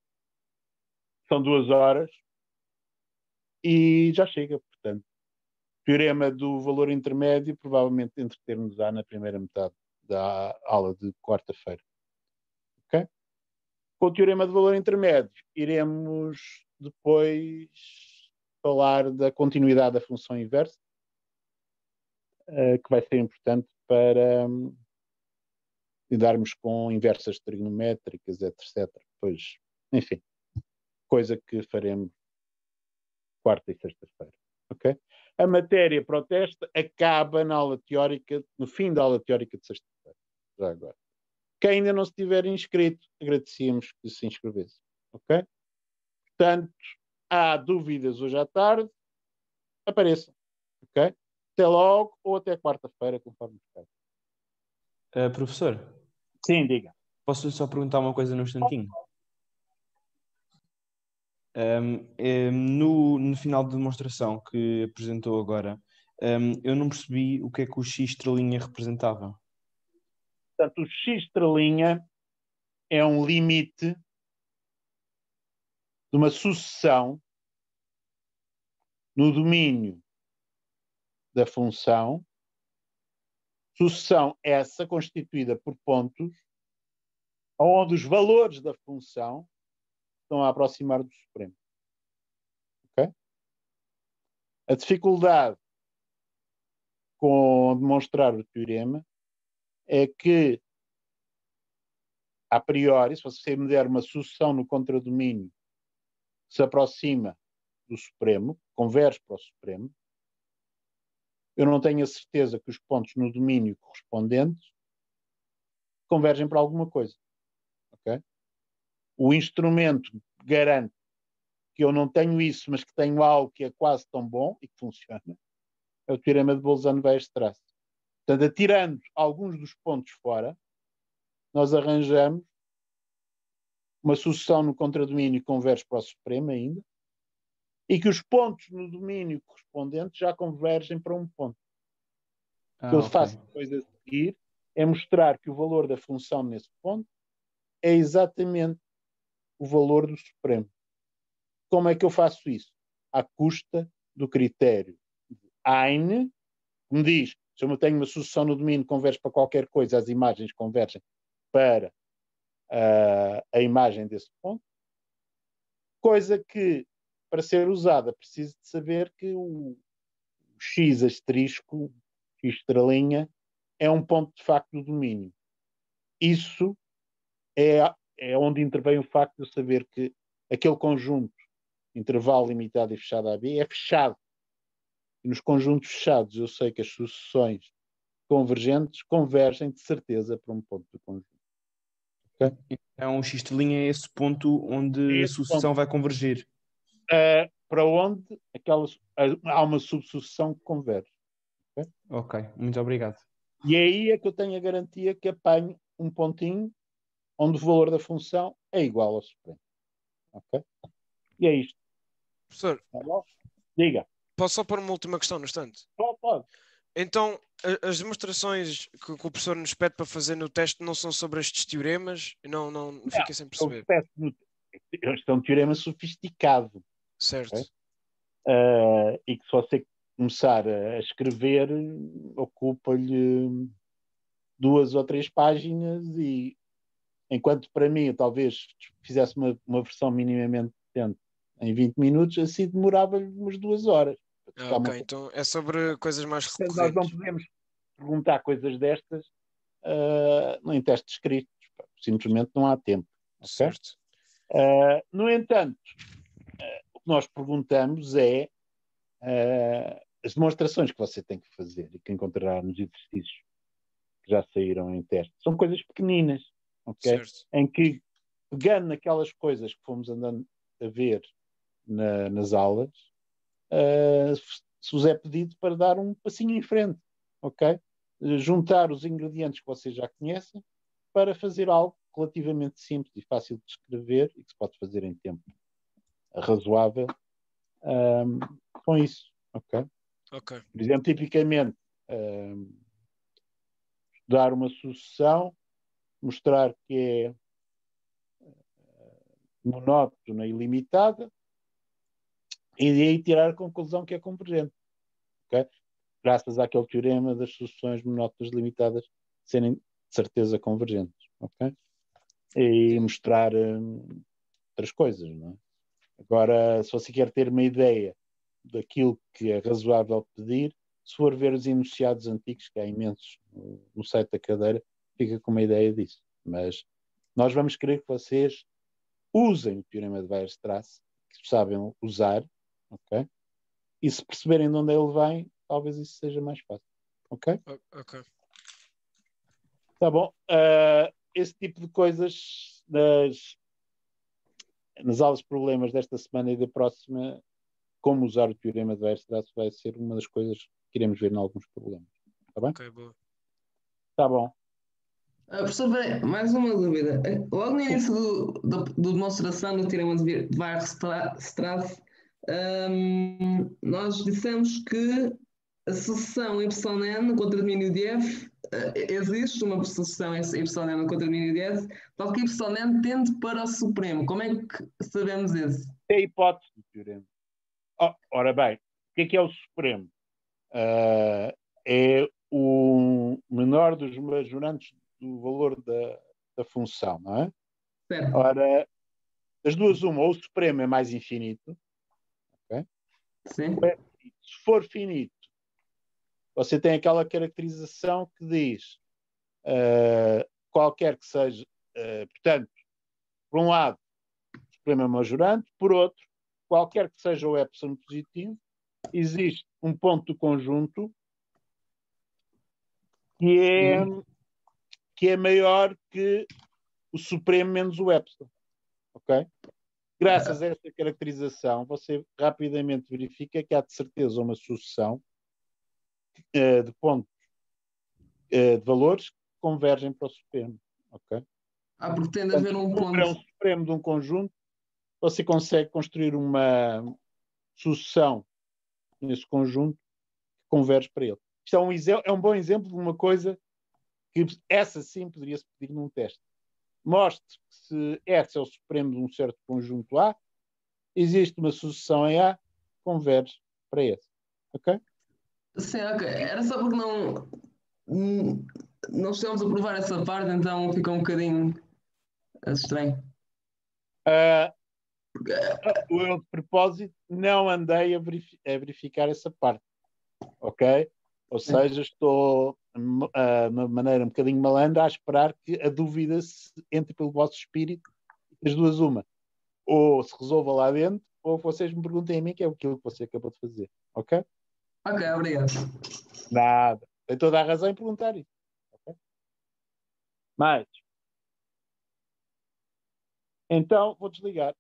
são 2 horas e já chega, portanto. Teorema do valor intermédio, provavelmente entreter-nos-á na primeira metade da aula de quarta-feira. Ok? Com o teorema do valor intermédio, iremos depois falar da continuidade da função inversa, que vai ser importante para lidarmos com inversas trigonométricas, etc. Pois, enfim, coisa que faremos quarta e sexta-feira. Ok? A matéria para o teste acaba na aula teórica, no fim da aula teórica de sexta-feira. Já agora. Quem ainda não se tiver inscrito, agradecíamos que se inscrevesse. Ok? Portanto, há dúvidas hoje à tarde, apareçam. Ok? Até logo ou até quarta-feira, conforme está. Professor? Sim, diga. Posso só perguntar uma coisa num instantinho? No final da demonstração que apresentou agora, eu não percebi o que é que o X estrelinha representava. Portanto, o X estrelinha é um limite de uma sucessão no domínio da função, sucessão essa constituída por pontos, onde os valores da função estão a aproximar do supremo. Okay? A dificuldade com demonstrar o teorema é que, a priori, se você me der uma sucessão no contradomínio que se aproxima do supremo, converge para o supremo, eu não tenho a certeza que os pontos no domínio correspondentes convergem para alguma coisa. Okay? O instrumento garante que eu não tenho isso, mas que tenho algo que é quase tão bom e que funciona, é o teorema de Bolzano-Weierstrass. Portanto, atirando alguns dos pontos fora, nós arranjamos uma sucessão no contradomínio que converge para o supremo ainda, e que os pontos no domínio correspondente já convergem para um ponto. O que eu faço depois a seguir é mostrar que o valor da função nesse ponto é exatamente o valor do supremo. Como é que eu faço isso? À custa do critério de Heine, que me diz, se eu tenho uma sucessão no domínio que converge para qualquer coisa, as imagens convergem para a imagem desse ponto. Coisa que, para ser usada, preciso de saber que o X asterisco, X estrelinha, é um ponto de facto do domínio. Isso é onde intervém o facto de eu saber que aquele conjunto, intervalo limitado e fechado AB, é fechado. E nos conjuntos fechados eu sei que as sucessões convergentes convergem de certeza para um ponto do conjunto. Okay? Então, o X estrelinha é esse ponto onde a sucessão vai convergir. Para onde há uma subsucessão que converge. Okay? Ok, muito obrigado. E aí é que eu tenho a garantia que apanho um pontinho onde o valor da função é igual ao supremo. Ok? E é isto. Professor, diga. Posso só pôr uma última questão no instante? Pode. Então, as demonstrações que o professor nos pede para fazer no teste não são sobre estes teoremas? Não fiquei sem perceber. Este é um teorema sofisticado. Certo. Okay? E que se você começar a escrever, ocupa-lhe 2 ou 3 páginas e, enquanto para mim eu talvez fizesse uma versão minimamente decente em 20 minutos, assim demorava-lhe umas 2 horas. Ok, então é sobre coisas mais recorrentes. Nós não podemos perguntar coisas destas em testes escritos. Simplesmente não há tempo. Okay? Certo. No entanto, o que nós perguntamos é as demonstrações que você tem que fazer e que encontrará nos exercícios que já saíram em teste. São coisas pequeninas, ok? Em que, pegando naquelas coisas que fomos andando a ver nas aulas, se vos é pedido para dar um passinho em frente, ok? Juntar os ingredientes que vocês já conhecem para fazer algo relativamente simples e fácil de escrever e que se pode fazer em tempo razoável com isso, ok? Ok. Por exemplo, tipicamente, dar uma sucessão, mostrar que é monótona e limitada, e daí tirar a conclusão que é convergente. Okay? Graças àquele teorema das sucessões monótonas limitadas serem de certeza convergentes. Okay? E mostrar outras coisas. Não é? Agora, se você quer ter uma ideia daquilo que é razoável pedir, se for ver os enunciados antigos, que há imensos no site da cadeira, fica com uma ideia disso. Mas nós vamos querer que vocês usem o teorema de Weierstrass, que sabem usar, ok? E se perceberem de onde ele vem, talvez isso seja mais fácil. Ok? Ok. Tá bom. Esse tipo de coisas nas aulas de problemas desta semana e da próxima, como usar o teorema de Weierstrass vai ser uma das coisas que iremos ver em alguns problemas. Tá bem? Ok, boa. Tá bom. Professor, mais uma dúvida. Logo no início do demonstração do teorema de Weierstrass, nós dissemos que a sucessão YN contra domínio de F, existe uma sucessão YN contra domínio de F, tal que YN tende para o supremo. Como é que sabemos isso? É a hipótese do teorema. Ora bem, o que é o supremo? É o menor dos majorantes do valor da função, não é? Certo. Ora, das duas, ou o supremo é mais infinito, okay? Sim. Se for finito, você tem aquela caracterização que diz qualquer que seja, portanto, por um lado, o supremo é majorante, por outro, qualquer que seja o epsilon positivo, existe um ponto do conjunto que é maior que o supremo menos o epsilon. Ok? Graças a esta caracterização, você rapidamente verifica que há de certeza uma sucessão de pontos de valores que convergem para o supremo. Ok? Porque tem de haver um ponto. É um supremo de um conjunto, você consegue construir uma sucessão nesse conjunto que converge para ele. Isto é um bom exemplo de uma coisa que essa sim poderia-se pedir num teste. Mostre que se S é o supremo de um certo conjunto A, existe uma sucessão em A, converge para esse. Ok? Sim, ok. Era só porque não estamos a provar essa parte, então fica um bocadinho estranho. Eu, de propósito, não andei a verificar essa parte. Ok? Ou seja, estou de uma maneira um bocadinho malandra a esperar que a dúvida se entre pelo vosso espírito, as duas uma. Ou se resolva lá dentro, ou vocês me perguntem a mim, que é aquilo que você acabou de fazer. Ok? Ok, obrigado. Nada. Tem toda a razão em perguntar isso. Okay? Mas, então, vou desligar.